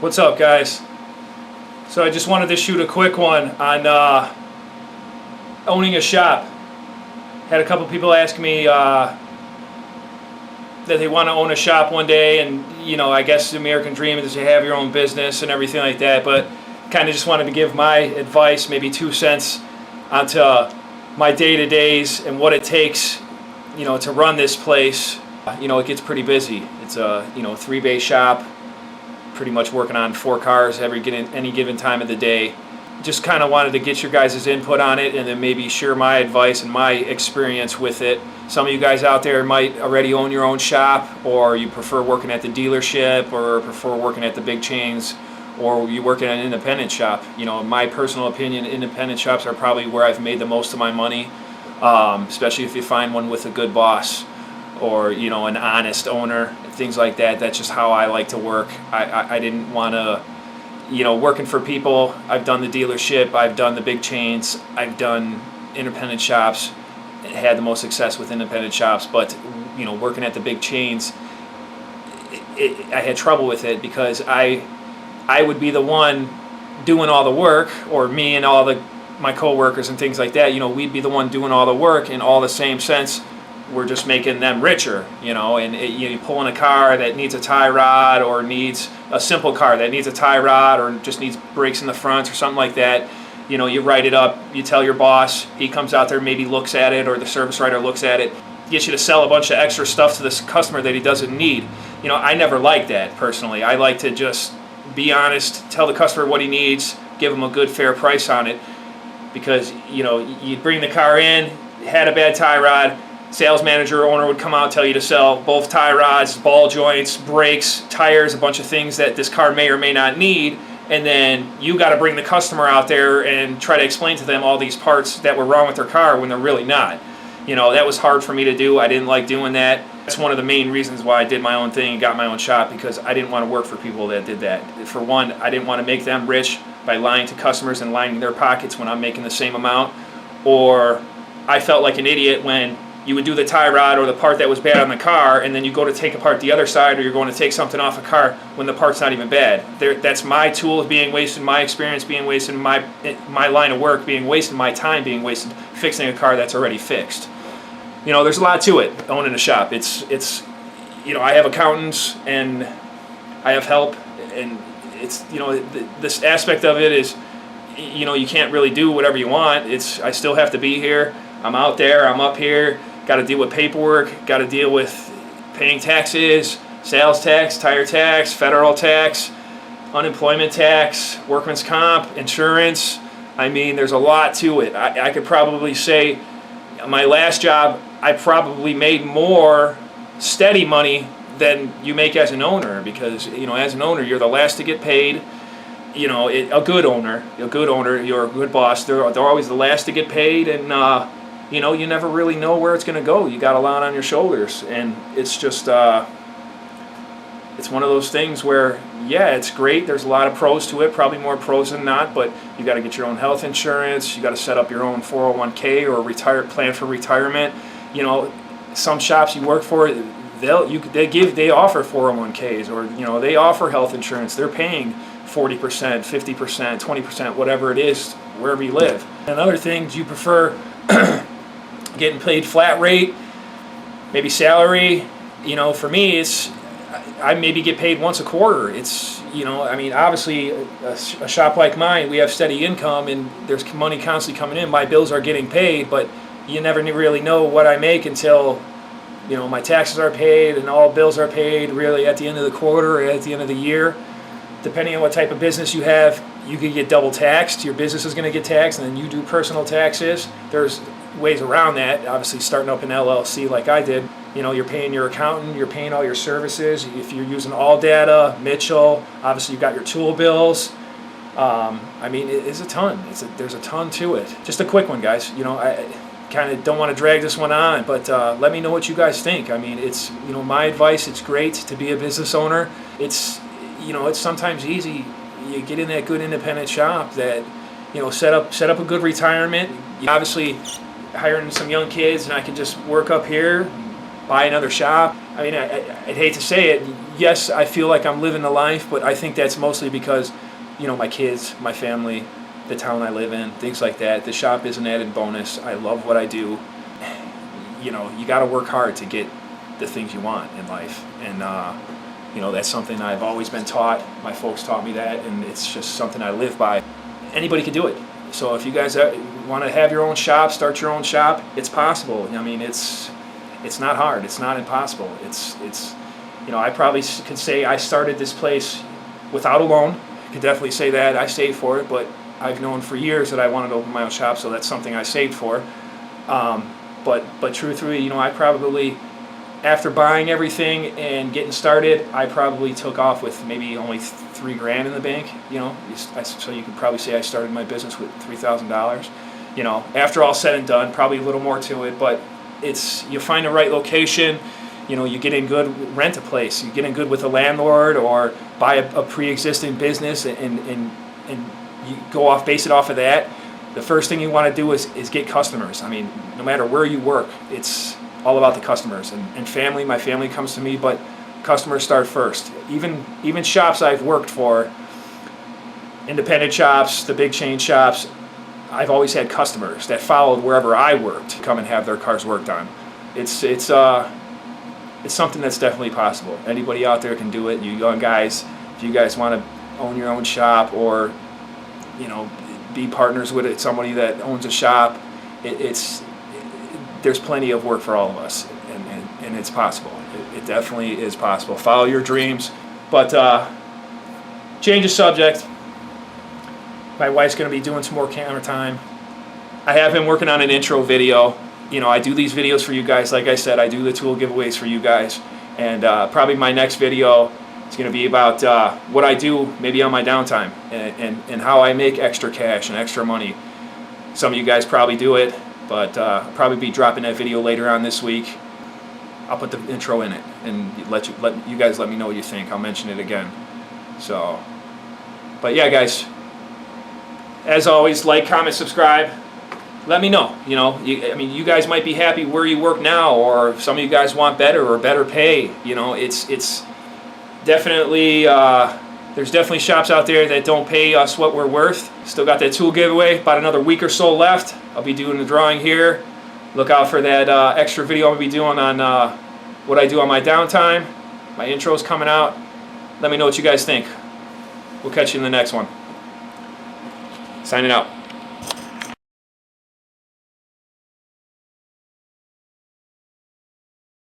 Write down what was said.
What's up, guys? So I just wanted to shoot a quick one on owning a shop. Had a couple people ask me that they want to own a shop one day, and I guess the American dream is to have your own business and everything like that, but kind of just wanted to give my advice, maybe 2 cents onto my day-to-days and what it takes to run this place. It gets pretty busy. It's a 3-bay shop, pretty much working on 4 cars any given time of the day. Just kind of wanted to get your guys' input on it and then maybe share my advice and my experience with it. Some of you guys out there might already own your own shop, or you prefer working at the dealership, or prefer working at the big chains, or you work at an independent shop. In my personal opinion, independent shops are probably where I've made the most of my money, especially if you find one with a good boss or an honest owner, things like that. That's just how I like to work. I didn't want to working for people. I've done the dealership, I've done the big chains, I've done independent shops, had the most success with independent shops, but working at the big chains, I had trouble with it because I would be the one doing all the work, or me and my co-workers and things like that, we'd be the one doing all the work in all the same sense. We're just making them richer, and you pull in a car that needs a tie rod, or needs a simple car that needs a tie rod, or just needs brakes in the front or something like that. You write it up, you tell your boss, he comes out there, maybe looks at it, or the service writer looks at it, gets you to sell a bunch of extra stuff to this customer that he doesn't need. I never like that personally. I like to just be honest, tell the customer what he needs, give him a good fair price on it, because you bring the car in, had a bad tie rod, sales manager, owner would come out, tell you to sell both tie rods, ball joints, brakes, tires, a bunch of things that this car may or may not need, and then you got to bring the customer out there and try to explain to them all these parts that were wrong with their car when they're really not. That was hard for me to do. I didn't like doing that. That's one of the main reasons why I did my own thing and got my own shop, because I didn't want to work for people that did that. For one, I didn't want to make them rich by lying to customers and lining their pockets when I'm making the same amount, or I felt like an idiot when you would do the tie rod or the part that was bad on the car, and then you go to take apart the other side, or you're going to take something off a car when the part's not even bad. That's my tools being wasted, my experience being wasted, my line of work being wasted, my time being wasted fixing a car that's already fixed. There's a lot to it, owning a shop. It's I have accountants and I have help, and it's this aspect of it is you can't really do whatever you want. I still have to be here. I'm out there, I'm up here, got to deal with paperwork, got to deal with paying taxes, sales tax, tire tax, federal tax, unemployment tax, workman's comp, insurance. There's a lot to it. I could probably say my last job, I probably made more steady money than you make as an owner, because as an owner, you're the last to get paid. A good owner, you're a good boss, they're always the last to get paid, and you never really know where it's going to go. You got a lot on your shoulders, and it's just it's one of those things where, yeah, it's great. There's a lot of pros to it, probably more pros than not, but you got to get your own health insurance. You got to set up your own 401k or plan for retirement. Some shops you work for, they offer 401ks, or they offer health insurance. They're paying 40%, 50%, 20%, whatever it is, wherever you live. Another thing, do you prefer getting paid flat rate, maybe salary? For me, I maybe get paid once a quarter. Obviously a shop like mine, we have steady income and there's money constantly coming in. My bills are getting paid, but you never really know what I make until my taxes are paid and all bills are paid really at the end of the quarter or at the end of the year. Depending on what type of business you have, you could get double taxed. Your business is going to get taxed, and then you do personal taxes. There's ways around that. Obviously, starting up an LLC like I did, you're paying your accountant, you're paying all your services. If you're using All Data, Mitchell, obviously you've got your tool bills. It's a ton. There's a ton to it. Just a quick one, guys. I kind of don't want to drag this one on, but let me know what you guys think. It's my advice. It's great to be a business owner. It's sometimes easy. You get in that good independent shop that, set up a good retirement. Obviously, hiring some young kids, and I can just work up here, buy another shop. I mean, I'd hate to say it. Yes, I feel like I'm living the life, but I think that's mostly because, my kids, my family, the town I live in, things like that. The shop is an added bonus. I love what I do. You got to work hard to get the things you want in life. And, that's something I've always been taught. My folks taught me that, and it's just something I live by. Anybody can do it. So if you guys want to have your own shop, start your own shop, it's possible. I mean, it's not hard. It's not impossible. It's I probably could say I started this place without a loan. I could definitely say that. I saved for it, but I've known for years that I wanted to open my own shop, so that's something I saved for. But truthfully, I probably, after buying everything and getting started, I probably took off with maybe only $3,000 in the bank. So you could probably say I started my business with $3,000. After all said and done, probably a little more to it, but you find the right location. You get in good, rent a place. You get in good with a landlord, or buy a pre-existing business and you base it off of that. The first thing you want to do is get customers. I mean, no matter where you work, it's all about the customers and family. My family comes to me, but customers start first. Even shops I've worked for, independent shops, the big chain shops, I've always had customers that followed wherever I worked to come and have their cars worked on. It's something that's definitely possible. Anybody out there can do it. You young guys, if you guys want to own your own shop, or be partners with somebody that owns a shop, there's plenty of work for all of us, and it's possible. It definitely is possible. Follow your dreams. But change the subject. My wife's going to be doing some more camera time. I have been working on an intro video. I do these videos for you guys. Like I said, I do the tool giveaways for you guys. And probably my next video is going to be about what I do maybe on my downtime, and how I make extra cash and extra money. Some of you guys probably do it, but I'll probably be dropping that video later on this week. I'll put the intro in it and let you guys let me know what you think. I'll mention it again. So, but yeah, guys, as always, like, comment, subscribe. Let me know. You guys might be happy where you work now, or some of you guys want better or better pay. It's definitely there's definitely shops out there that don't pay us what we're worth. Still got that tool giveaway, about another week or so left. I'll be doing the drawing here. Look out for that extra video I'm going to be doing on what I do on my downtime. My intro's coming out. Let me know what you guys think. We'll catch you in the next one. Signing out.